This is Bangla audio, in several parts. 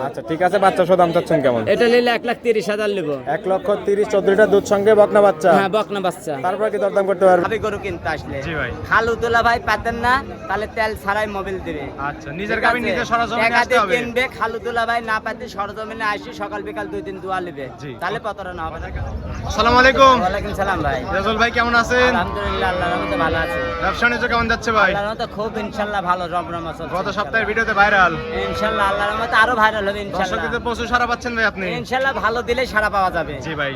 আচ্ছা ঠিক আছে, বাচ্চা সহ দাম চাচ্ছেন কেমন? এটা নিলে 1,30,000 নেব। 1,30,000 14 লিটার দুধ সঙ্গে বকনা বাচ্চা। হ্যাঁ বকনা বাচ্চা। তারপর কি দরদাম করতে পারবে? আমি গরু কিনতে আসলে জি ভাই। খালু তোলা ভাই পাতেন না, তাহলে তেল ছাড়াই মোবিল দিবে। আচ্ছা নিজের গাবি নিজে সরজমিনে আসতে হবে। কিনবে খালু তোলা ভাই না পাতে সরজমিনে আসি সকাল বিকাল 2 দিন দোয়া নেবে, তাহলে প্রতারণা হবে না। আসসালামু আলাইকুম। ওয়ালাইকুম সালাম ভাই। রাজুল ভাই কেমন আছেন? আলহামদুলিল্লাহ আল্লাহর রহমতে ভালো আছি। ব্যবসা বাণিজ্য কেমন যাচ্ছে ভাই? আল্লাহর রহমতে খুব ইনশাআল্লাহ ভালো রমরমা চলছে। গত সপ্তাহের ভিডিওতে ভাইরাল। ইনশাআল্লাহ আল্লাহর রহমতে আরো ভাইরাল হবে ইনশাআল্লাহ। দর্শকদের প্রচুর সাড়া পাচ্ছেন ভাই আপনি? ইনশাআল্লাহ ভালো দিলে সাড়া পাওয়া যাবে। জি ভাই,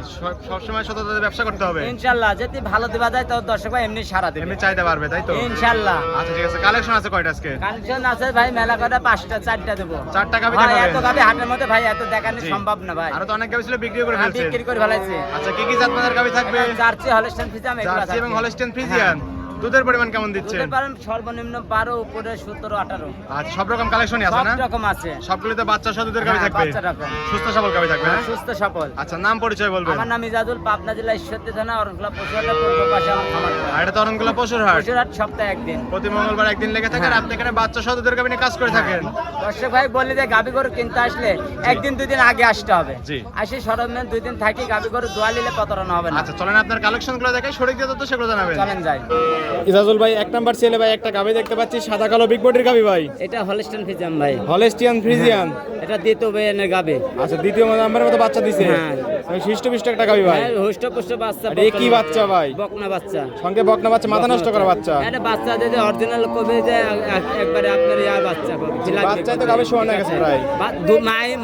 সব সময় সততার ব্যবসা করতে হবে। ইনশাআল্লাহ যদি ভালো দিবা যায় তো দর্শক ভাই এমনি সাড়া দেবে, এমনি চাইতে পারবে তাই তো? ইনশাআল্লাহ। আচ্ছা ঠিক আছে, কালেকশন আছে কয়টা আজকে? কালেকশন আছে ভাই মেলা কটা 5টা 4টা দেবো। 4টা গাবি ভাই দেখাবেন? এত গাবি হাটের মধ্যে ভাই এত দেখানো জি। সম্ভব না ভাই। আরো তো অনেক গাবি ছিল বিক্রি করে ফেলছেন। বিক্রি করে ফেলাইছে। আচ্ছা কি কি জাতমানের গাবি থাকবে? জার্সি হলস্টাইন ফ্রিজিয়ান এগুলো জার্সি এবং থাকবে। Holstein Friesian. দুধের পরিমাণ কেমন দিচ্ছেন? দুধের পরিমাণ সর্বনিম্ন 12 উপরে 17 18। আচ্ছা সব রকম কালেকশনই আছে সব না? রকম আছে। সবগুলোতে বাচ্চা সহ দুধের গাবি হ্যাঁ, থাকবে? বাচ্চা রকম। সুস্থ সবল গাবি থাকবে না? সুস্থ সফল। আচ্ছা নাম পরিচয় বলবেন? আমার নাম ইজাজুল, পাবনা জেলা ঈশ্বরদী থানা অরণখোলা পশুহাটের পূর্ব পাশে আমার খামার। আর এটা তো অরণখোলা পশুর হাট। পশুহাট সপ্তাহে একদিন। প্রতি মঙ্গলবার একদিন লেগে থাকে আর হ্যাঁ। আপনি এখানে বাচ্চা সহ দুধের গাবি নিয়ে কাজ করে থাকেন। দর্শক ভাই বলি যে গাবি গরু কিনতে আসলে একদিন 2 দিন আগে আসতে হবে। জি। আসি সরজমিনে 2 দিন থাকি গাবি গরু দোয়া নিলে প্রতারণা হবে না। আচ্ছা চলেন আপনার কালেকশনগুলো দেখাই, সঠিক দিয়ে তো সেগুলো জানাবেন। চলেন যাই। ইজাজুল ভাই এক নাম্বার ছেলে ভাই একটা গাবি দেখতে পাচ্ছি সাদা কালো বিগ বডির গাবি ভাই। এটা হলস্টাইন ফ্রিজিয়ান ভাই। Holstein Friesian. এটা দ্বিতীয় বেনের গাবি। আচ্ছা দ্বিতীয় নাম্বারের মতো বাচ্চা দিছে। হ্যাঁ। হৃষ্টপুষ্ট একটা গাবি ভাই। হ্যাঁ, হুষ্টপুষ্ট বাচ্চা। আর এ কি বাচ্চা ভাই? বকনা বাচ্চা। সঙ্গে বকনা বাচ্চা, মাথা নষ্ট করা বাচ্চা। এটা বাচ্চা দিতে অরিজিনাল কবে যে একবারে আপনার ইয়া বাচ্চা কবে। বাচ্চাই তো গাবি শোনা গেছে প্রায়।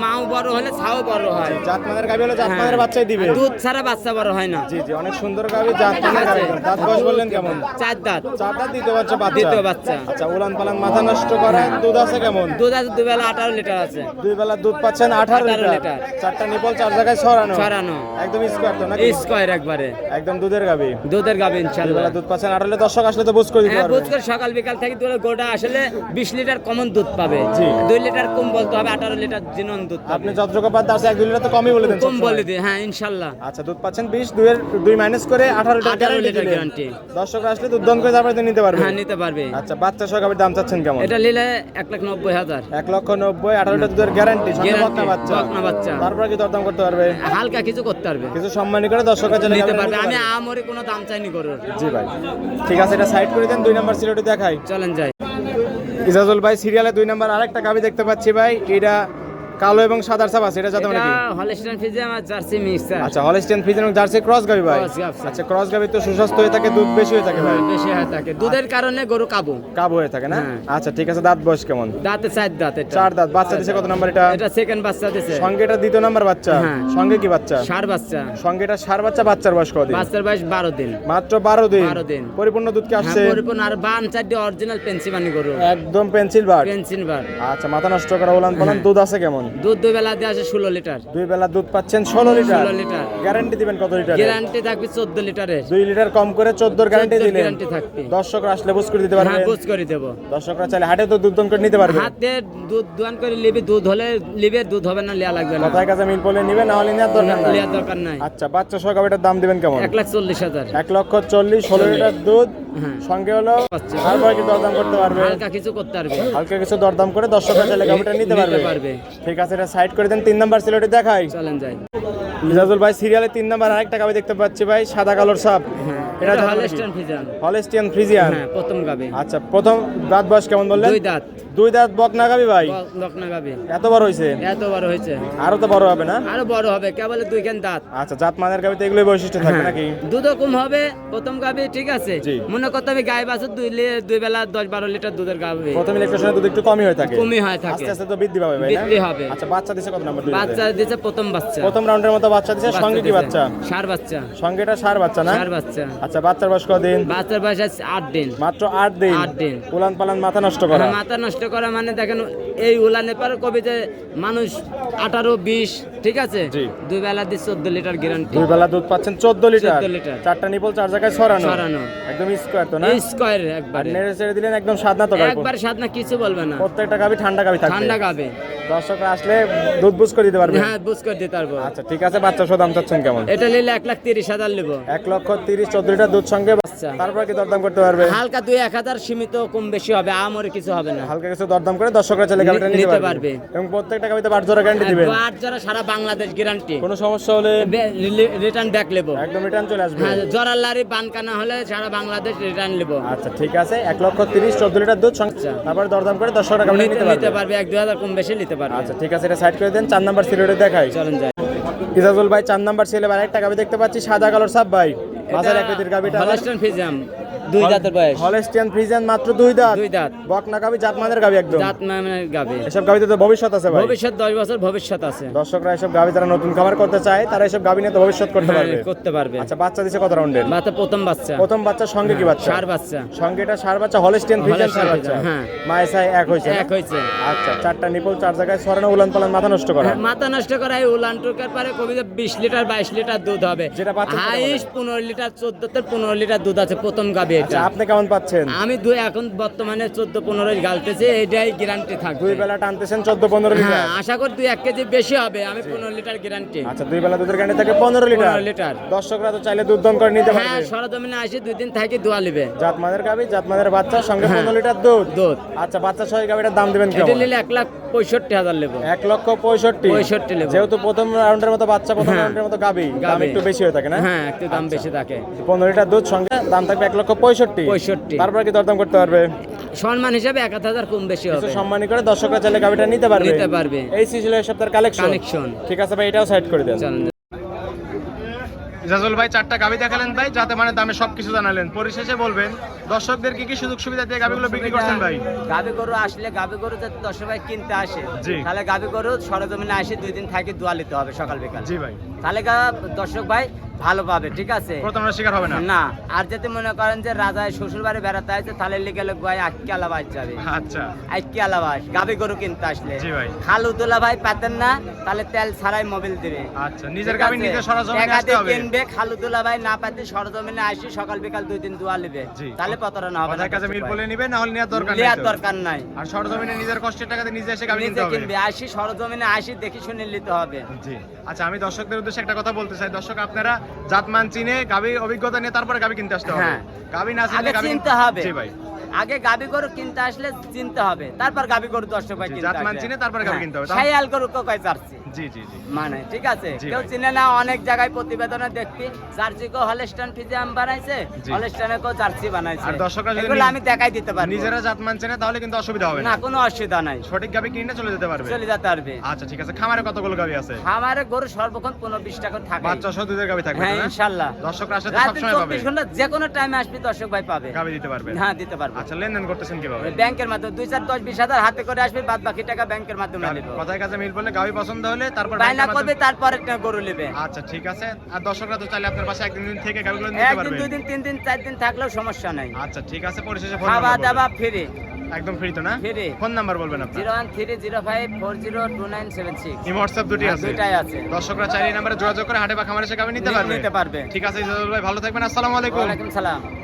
মাও বড় হলে ছাও বড় হয়। জাতমানের গাবি হলে জাতমানের বাচ্চাই দিবে। দুধ ছাড়া বাচ্চা বড় হয় না। জি জি অনেক সুন্দর গাবি, জাতমানের গাবি। দাঁত বয়স বললেন কেমন? 4 দাঁত। 4 দাঁত দ্বিতীয় বাচ্চা বাচ্চা। দ্বিতীয় বাচ্চা। আচ্ছা উলান পালান মাথা নষ্ট করা, দুধ আছে কেমন? দুধ আছে 2 বেলা 18 লিটার আছে। 2 বেলা দুধ পাচ্ছেন 18 লিটার। লিটার। 4টা নিপল 4 জায়গায় ছড়ানো। ছড়ানো। একদম স্কয়ার তো নাকি? স্কয়ার একবারে। একদম দুধের গাবি। দুধের গাবি 2 ইনশাআল্লাহ। বেলা দুধ পাচ্ছেন 18 লিটার। দর্শক আসলে তো বুঝ করে দিতে হ্যাঁ পারবে। বুঝ করে সকাল বিকাল থেকে তোর গোটা আসলে 20 লিটার কমন দুধ পাবে। জি। 2 লিটার কম বলতে হবে, 18 লিটার জিনন দুধ পাবে। আপনি যতটুকু পান তার চেয়ে 1-2 লিটার তো কমই বলে দেন কম সবসময়। বলে দিই, হ্যাঁ ইনশাআল্লাহ। আচ্ছা দুধ পাচ্ছেন 20, 2 মাইনাস করে 18 লিটার 18 লিটার গ্যারান্টি। গ্যারান্টি। দর্শকরা আসলে দুধ দন করে তারপরে তো নিতে পারবে। হ্যাঁ নিতে পারবে। আচ্ছা বাচ্চা সহ গাবির দাম চাচ্ছেন কেমন? এটা নিলে 1,90,000। 1,90,000 18 লিটার দুধের গ্যারান্টি সঙ্গে Guarantee, বকনা বাচ্চা। বকনা বাচ্চা। তারপরে কি দরদাম করতে পারবে? হালকা কিছু করতে পারবে, কিছু সম্মানী করে দর্শকরা চলে নিতে যাবে। পারবে। আমি আমরে কোনো দাম চাইনি গরুর। জি ভাই ঠিক আছে, এটা সাইড করে দেন। 2 নাম্বার সিলেটি দেখাই। চলেন যাই। ইজাজুল ভাই সিরিয়ালে 2 নাম্বার আরেকটা গাবি দেখতে পাচ্ছি ভাই। এটা কালো এবং সাদার ছাপ আছে, এটা যাতে মানে এটা কি? হলস্টাইন ফ্রিজিয়ান আর জার্সি মিক্সার। আচ্ছা হলস্টিয়ান ফ্রিজিয়ান এবং জার্সি ক্রস গাবি ভাই। Cross গাভী। আচ্ছা ক্রস গাবি তো সুস্বাস্থ্য হয়ে থাকে, দুধ বেশি হয়ে থাকে ভাই। বেশি হয় থাকে দুধের কারণে গরু কাবু। কাবু হয়ে থাকে না? হ্যাঁ। আচ্ছা ঠিক আছে, দাঁত বয়স কেমন? দাঁতে 4 দাঁত। এটা 4 দাঁত। বাচ্চা দিছে কত নাম্বার এটা? এটা সেকেন্ড বাচ্চা দিছে। সঙ্গে এটা দ্বিতীয় নাম্বার বাচ্চা। হ্যাঁ। সঙ্গে কি বাচ্চা? ষাঁড় বাচ্চা। সঙ্গে এটা ষাঁড় বাচ্চা। বাচ্চার বয়স কত দিন? বাচ্চার বয়স 12 দিন। মাত্র 12 দিন। 12 দিন। পরিপূর্ণ দুধ কি আসছে? হ্যাঁ পরিপূর্ণ। আর বান 4 অরিজিনাল পেন্সিলভানি গরু। একদম পেন্সিল বার। পেন্সিল বার। আচ্ছা মাথা নষ্ট করা উলান পালান। দুধ আছে কেমন? দুধ 2 বেলা দিয়ে আসে 16 লিটার। 2 বেলা দুধ পাচ্ছেন 16 লিটার। 16 লিটার। গ্যারান্টি দিবেন কত লিটার? গ্যারান্টি থাকবে 14 লিটারের। 2 লিটার কম করে 14 গ্যারান্টি 14 দিলেন। গ্যারান্টি থাকবে। দর্শকরা আসলে বুঝ করে দিতে পারবে। হ্যাঁ বুঝ করে দেব। দর্শকরা চাইলে হাটে তো দুধ দন করে নিতে পারবে। হাতে দুধ দোয়ান করে লিবি, দুধ হলে লিবে, দুধ হবে না লিয়া লাগবে না। কথায় কাছে মিল বলে নিবে, না হলে নেওয়ার দরকার নাই। লিয়ার দরকার নাই। আচ্ছা বাচ্চা সহ গাবিটার দাম দিবেন কেমন? 1,40,000। 1,40,000 16 লিটার দুধ। হ্যাঁ। সঙ্গে হলো বাচ্চা। তারপরে কি দরদাম করতে পারবে? হালকা কিছু করতে পারবে। হালকা কিছু দরদাম করে দর্শকরা চাইলে গাবিটা নিতে পারবে। ঠিক আছে, এটা সাইড করে দেন। 3 নাম্বার সিলেটি দেখাই। চলেন যাই। ইজাজুল ভাই সিরিয়ালে 3 নাম্বার আরেকটা গাবি দেখতে পাচ্ছি ভাই, সাদা কালোর ছাপ। এটা এটা হলস্টাইন ফ্রিজিয়ান। Holstein Friesian. হ্যাঁ প্রথম গাবে। আচ্ছা প্রথম দাঁত বয়স কেমন বললেন? 2 দাঁত। 2 দাঁত বকনা গাবি ভাই। বকনা গাবে। এত বড় হইছে? এত বড় হয়েছে। আরো তো বড় হবে না? আরো বড় হবে, কেবল 2 খান দাঁত। আচ্ছা জাত মানের গাবিতে এগুলোই বৈশিষ্ট্য থাকবে নাকি? দুধও কম হবে প্রথম গাবে, ঠিক আছে। জি। মনে করতে হবে গায়ে বাছুর 2 বেলা 10-12 লিটার দুধের গাবে। প্রথম ইলেকট্রেশনে দুধ একটু কমই হয়ে থাকে। কমই হয় থাকে। আস্তে আস্তে তো বৃদ্ধি পাবে ভাই না? বৃদ্ধি হবে। আচ্ছা বাচ্চা দিছে কত নাম্বার? বাচ্চা দিছে প্রথম বাচ্চা। প্রথম রাউন্ডের মতো বাচ্চা দিছে। সঙ্গে কি বাচ্চা? ষাঁড় বাচ্চা। সঙ্গে এটা ষাঁড় বাচ্চা না? ষাঁড় বাচ্চা। আচ্ছা বাচ্চার বয়স কতদিন? বাচ্চার বয়স আছে 8 দিন। মাত্র 8 দিন। 8 দিন। উলান পালান মাথা নষ্ট করা। হ্যাঁ, মাথা নষ্ট করা মানে দেখেন এই উলানে পার কবি যে মানুষ 18-20, ঠিক আছে। জি। 2 বেলা দিয়ে 14 লিটার গ্যারান্টি। 2 বেলা দুধ পাচ্ছেন 14 লিটার। 14 লিটার। 4টা নিপল 4 জায়গায় ছড়ানো। ছড়ানো। একদম স্কয়ার তো না? স্কয়ার আর একবারে। নেড়ে ছেড়ে দিলেন একদম স্বাদ না তো গাবি? একবার স্বাদ না, কিছু বলবে না। প্রত্যেকটা গাবি ঠান্ডা গাবি থাকবে। ঠান্ডা গাবে। দর্শকরা আসলে দুধ বুঝ করে দিতে পারবে। হ্যাঁ বুঝ করে দিতে পারবো। আচ্ছা ঠিক আছে, আছে, বাচ্চা সহ দাম চাচ্ছেন কেমন? এটা নিলে 1,30,000 নেব। 1,30,000 14 লিটার দুধ সঙ্গে বাচ্চা, তারপর কি দরদাম করতে পারবে? হালকা 2-1,000 সীমিত কম বেশি হবে, আমরে কিছু হবে না। হালকা কিছু দরদাম করে দর্শকরা চাইলে গাবিটা নিতে পারবে এবং প্রত্যেকটা গাবিতে 8 জোড়া গ্যারান্টি দিবেন। 8 জোড়া সারা বাংলাদেশ গ্যারান্টি। কোনো সমস্যা হলে রিটার্ন ব্যাক নেব, একদম রিটার্ন চলে আসবে। হ্যাঁ, জোড়ার লারি বানকানা হলে সারা বাংলাদেশ রিটার্ন নেব। আচ্ছা ঠিক আছে, 1,30,000 14 লিটার দুধ সঙ্গে, তারপর দরদাম করে দর্শকরা গাবিটা নিতে পারবে, 1-2,000 কম বেশি নিতে পারবে। আচ্ছা ঠিক আছে, এটা সাইড করে দেন। 4 নাম্বার সিরিয়ালে দেখাই। চলেন যাই। ইজাজুল ভাই 4 নাম্বার সিরিয়ালে আরেকটা গাবি দেখতে পাচ্ছি, সাদা কালোর সাপ ভাই, মাঝের আকৃতির গাবিটা। হলস্টাইন ফ্রিজিয়ান 2 দাঁতের বয়স। হলস্টিয়ান ফ্রিজিয়ান মাত্র 2 দাঁত। 2 দাঁত। বকনা গাবি, জাতমানের গাবি একদম। জাতমানের গাবি। এসব গাবিতে তো ভবিষ্যৎ আছে ভাই। ভবিষ্যৎ 10 বছর ভবিষ্যৎ আছে। দর্শকরা এসব গাবি যারা নতুন খামার করতে চায় তারা এসব গাবি নিয়ে তো ভবিষ্যৎ করতে হ্যাঁ, পারবে। করতে পারবে। আচ্ছা বাচ্চা দিছে কত রাউন্ডের? বাচ্চা প্রথম বাচ্চা। প্রথম বাচ্চার সঙ্গে কি বাচ্চা? ষাঁড় বাচ্চা। সঙ্গে এটা ষাঁড় বাচ্চা, হলস্টিয়ান ফ্রিজিয়ান ষাঁড় বাচ্চা। হ্যাঁ। মায়েসাই এক হইছে না? এক হইছে। আচ্ছা, 4টা নিপল 4 জায়গায় ছড়ানো, উলান পালান মাথা নষ্ট করা। হ্যাঁ, মাথা নষ্ট করা। এই উলান টুকার পরে কবিতে 20 লিটার 22 লিটার দুধ হবে। যেটা বাচ্চা হাইস 15 লিটার 14-15 লিটার দুধ আছে প্রথম গাবি এটা। আচ্ছা আপনি কেমন পাচ্ছেন? আমি এখন বর্তমানে 14-15 গালতেছে, এটাই গ্যারান্টি থাকবে। 2 বেলা টানতেছেন 14-15 লিটার। হ্যাঁ, আশা করি 2-1 কেজি বেশি হবে। আমি 15 লিটার গ্যারান্টি। আচ্ছা 2 বেলা দুধের গ্যারান্টি থাকে 15 লিটার। 15 লিটার। দর্শকরা তো চাইলে দুধ দম করে নিতে হ্যাঁ, পারবে। সরজমিনে আসি 2 দিন থাকি দোয়া লিবে। জাতমানের গাবি, জাতমানের বাচ্চা সঙ্গে হ্যাঁ। 15 লিটার দুধ। দুধ। আচ্ছা বাচ্চা সহ এই গাবিটার দাম দিবেন এটা কেমন? নিলে 1,65,000 নেব। 1,65,000। 65 নেব। যেহেতু প্রথম রাউন্ডের মতো বাচ্চা, প্রথম হ্যাঁ। রাউন্ডের মতো গাবি, দাম গাবি। একটু বেশি হয়ে থাকে না? হ্যাঁ, একটু দাম বেশি থাকে। 15 লিটার দুধ সঙ্গে দাম থাকবে 1,65,000। 65। তারপর কি দরদাম করতে পারবে? সম্মান হিসাবে 1,000 কম বেশি কিছু হবে। সম্মানী করে দর্শকরা চাইলে গাবিটা নিতে পারবে। নিতে পারবে। এই ছিল এই সপ্তাহের কালেকশন। কানেকশন। ঠিক আছে ভাই, এটাও সাইড করে দেন। চলেন। ইজাজুল ভাই 4টা গাবি দেখালেন ভাই, যাতে মানে দামে সবকিছু জানালেন। পরিশেষে বলবেন দর্শকদের কি কি সুযোগ সুবিধা দিয়ে গাবিগুলো বিক্রি করছেন ভাই? গাবি গরু আসলে গাবি গরু যাতে দর্শক ভাই কিনতে আসে, জি। তাহলে গাবি গরু সরজমিনে আসে 2 দিন থাকি দোয়া নিতে হবে সকাল বিকাল। জি ভাই। তাহলে দর্শক ভাই ভালো পাবে, ঠিক আছে? প্রতারণার শিকার হবে না। না, আর যদি মনে করেন যে রাজায় শ্বশুর বাড়ি বেড়াতে আসছে, তাহলে লিখে লোক ভাই আজকে আলাবাস যাবে। আচ্ছা আজকে আলাবাস গাবি গরু কিনতে আসলে। জি ভাই। খালু তোলা ভাই পাতেন না, তাহলে তেল ছাড়াই মোবিল দিবে। আচ্ছা, নিজের ঠিক গাবি আছে? নিজে সরজমিনে টাকা আসতে দিয়ে হবে। কিনবে, খালু তোলা ভাই না পাতে সরজমিনে আসি সকাল বিকাল 2 দিন দোয়া নিবে, জি। তাহলে প্রতারণা হবে না। কথার কাছে মিল বলে নিবে, না হলে নেওয়ার দরকার নেই। নেওয়ার তো। দরকার নাই। আর সরজমিনে নিজের কষ্টের টাকাতে নিজে এসে গাবি কিনতে নিজে হবে। কিনবে, আসি সরজমিনে আসি দেখি শুনে নিতে হবে। জি। আচ্ছা আমি দর্শকদের উদ্দেশ্যে একটা কথা বলতে চাই। দর্শক আপনারা জাতমান চিনে গাবি অভিজ্ঞতা নিয়ে তারপরে গাবি কিনতে আসতে হবে। হ্যাঁ। গাবি না চিনলে আগে গাবি চিনতে হবে। জি ভাই। আগে গাবি গরু কিনতে আসলে চিনতে হবে, তারপর গাবি গরু দর্শক ভাই জি, কিনতে জাতমান আসবে। চিনে তারপরে গাবি হ্যাঁ, কিনতে হবে। শাইয়াল গরু কয় জার্সি জি জি জি। মানে, ঠিক আছে? জি কেউ ভাই। চিনে না, অনেক জায়গায় প্রতিবেদনে দেখবি জার্সি কো হলস্টাইন ফ্রিজিয়ান বানাইছে, জি। হলস্টাইনে কো জার্সি বানাইছে। আর দর্শকরা যদি এগুলো আমি দেখাই দিতে পারবো। নিজেরা জাতমান চেনে তাহলে কিন্তু অসুবিধা হবে না, না। কোনো অসুবিধা নাই, সঠিক গাবি কিনে চলে যেতে পারবে। চলে যেতে পারবে। আচ্ছা ঠিক আছে, খামারে কতগুলো গাবি আছে? আমারে গরু সর্বক্ষণ 15-20 টাকা থাকে। বাচ্চা সহ দুধের গাবি থাকবে হ্যাঁ, না? ইনশাআল্লাহ। দর্শকরা আসলে তো রাতে সবসময় পাবে। 24 ঘন্টা যে কোনো টাইমে আসবি দর্শক ভাই পাবে। গাবি দিতে পারবে। হ্যাঁ, দিতে পারবো। আচ্ছা লেনদেন করতেছেন কিভাবে? ব্যাংকের মাধ্যমে 2-4-10-20 হাজার হাতে করে আসবে, বাদ বাকি টাকা ব্যাংকের মাধ্যমে নেব। কথায় কাছে মিল বললে গাবি পছন্দ হলে তারপর বায়না ব্যাংকের করবে, মাধ্যমে- তারপরে একটা গরু নেবে। আচ্ছা ঠিক আছে। আর দর্শকরা তো চাইলে আপনার পাশে একদিন দুদিন থেকে গাবিগুলো নিতে 1 দিন পারবে। 2 দিন 3 দিন 4 দিন থাকলেও সমস্যা নাই। আচ্ছা ঠিক আছে, পরিশেষে ফোন খাওয়া নাম্বার দাওয়া বলবেন। ফ্রি। একদম ফ্রি তো না? ফ্রি। ফোন নাম্বার বলবেন আপনি। 01305402976। এই WhatsApp দুটি আছে। দুইটাই আছে। দর্শকরা চাইলে এই নাম্বারে যোগাযোগ করে হাটে বা খামারে এসে গাবি নিতে পারবে। নিতে পারবে। ঠিক আছে ইজাজুল ভাই, ভালো থাকবেন। আসসালামু আলাইকুম। ওয়ালাইকুম সালাম।